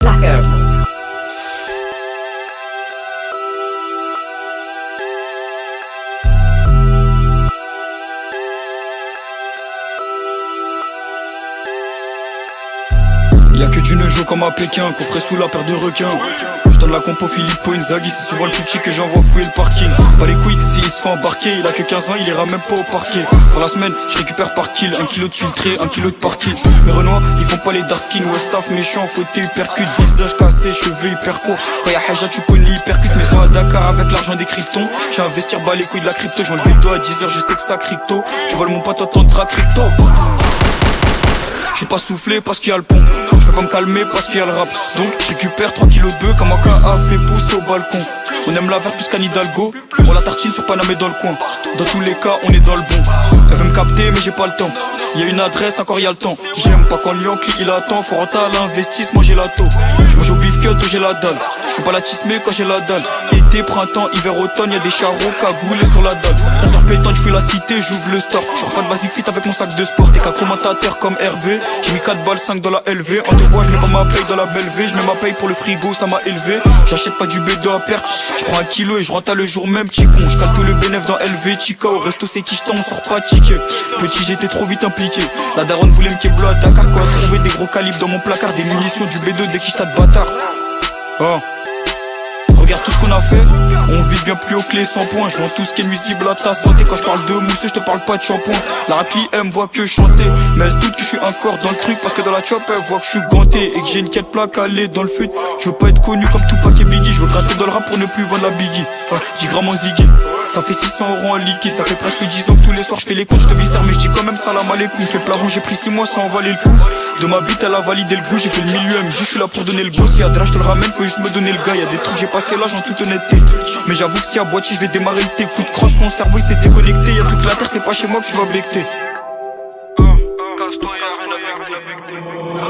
Let's go. Y'a que du nejo comme à Pékin, coffret sous la paire de requins. J'donne la compo Filippo Inzaghi, c'est souvent le plus petit que j'envoie fouiller le parking. Pas les couilles, s'il se fait embarquer, il a que 15 ans, il ira même pas au parquet. Pour la semaine, je récupère par kill, 1 kilo de filtré, 1 kilo de parking. Mes Renois, ils font pas les dark skin, Westaf méchant, fouetté, hypercute, visage cassé, cheveux hyper courts. Quand y'a Haja, tu connais hypercute, maison à Dakar avec l'argent des kryptons. J'ai investir bas les couilles de la crypto, je le dos à 10h, je sais que ça crypto. Je vole mon pote en temps de crypto. J'ai pas soufflé parce qu'il y a le pont. Je peux pas me calmer parce qu'il y a le rap. Donc je récupère 3 kilos de bœuf comme un a fait pousser au balcon. On aime la verte plus qu'un Hidalgo. On la tartine sur Paname et dans le coin. Dans tous les cas on est dans le bon. Elle veut me capter mais j'ai pas le temps. Y'a une adresse encore y'a le temps. J'aime pas quand le lion clique il attend. Faut rentrer à l'investissement j'ai la taux. J'mange au beef cut j'ai la dalle. J'fais pas la tismée quand j'ai la dalle. Été, printemps, hiver, automne, y'a des charros cagoulés sur la dalle. 11h pétante, j'fais la cité, j'ouvre le store. J'sors pas de basic fit avec mon sac de sport. T'es qu'un commentateur comme Hervé. J'ai mis 4 balles 5 dans la LV. En deux bois j'mets pas ma paye dans la belle V. J'mets ma paye pour le frigo, ça m'a élevé. J'achète pas du bédo à perte. J'prends 1 kilo et j'rentre à le jour même, petit con. J'calcule le bénéf dans LV, chica. Au resto c'est quichetant, on sort pas de ticket. Petit j'étais trop vite impliqué. La daronne voulait me keblo à Dakar. Quoi, trouver des gros calibres dans mon placard. Des munitions du B2 des quichetas de bâtard. Oh. Regarde tout ce qu'on a fait, on vise bien plus haut que les 100 points. Je vends tout ce qui est nuisible à ta santé. Quand je parle de mousse, je te parle pas de shampoing. La rapli elle me voit que chanter, mais elle se doute que je suis encore dans le truc. Parce que dans la chop elle voit que je suis ganté et que j'ai une quête plaque calée dans le fut. Je veux pas être connu comme Tupac et Biggie. Je veux gratter dans le rap pour ne plus vendre la Biggie. 10 grammes en Ziggy. Ça fait 600 € en liquide, ça fait presque 10 ans que tous les soirs je fais les comptes, je te viscère mais je dis quand même salam alaikum. Je fais le plat rouge, j'ai pris 6 mois sans envaler le coup. De ma bite elle a validé le goût, j'ai fait le milieu MJ, je suis là pour donner le go. Si y'a de là je te le ramène, faut juste me donner le gars. Y'a des trucs j'ai passé l'âge en toute honnêteté. Mais j'avoue que si à boîtier je vais démarrer le thé. Coup de crosse, mon cerveau il s'est déconnecté. Y'a toute la terre, c'est pas chez moi que tu vas blecter. Casse-toi, y'a rien à becter.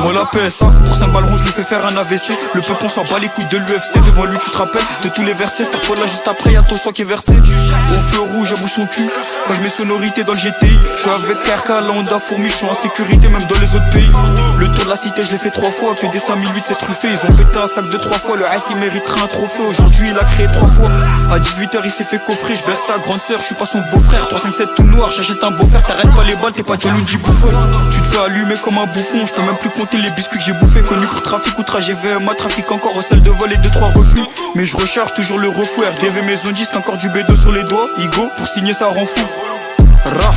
Moi la PSA, pour 5 balles rouges je lui fais faire un AVC. Le peuple on s'en bat les couilles de l'UFC. Devant lui tu te rappelles de tous les versets. Cette fois là juste après y'a ton sang qui est versé. Au feu rouge j'avoue son cul. Quand je mets sonorité dans le GTI. Je suis avec KRK, la Honda fourmi. Je suis en sécurité même dans les autres pays. Le tour de la cité je l'ai fait 3 fois. Que des 5008 c'est truffé. Ils ont pété un sac de 3 fois. Le S il mériterait un trophée. Aujourd'hui il a créé 3 fois. À 18h il s'est fait coffrer. Je baisse sa grande sœur, je suis pas son beau-frère. 357 tout noir, j'achète un beau-frère. T'arrêtes pas les balles, t'es pas John Luigi bouffon. Tu te fais allumer comme un bouffon. Je peux même plus compter les biscuits que j'ai bouffé. Connu pour trafic ou trajet VMA. Trafic encore au sel de vol et 2-3 refus. Mais je recharge toujours le refou. RDV maison disque, encore du B2 sur les doigts. Igo, pour signer ça rend fou. Ra.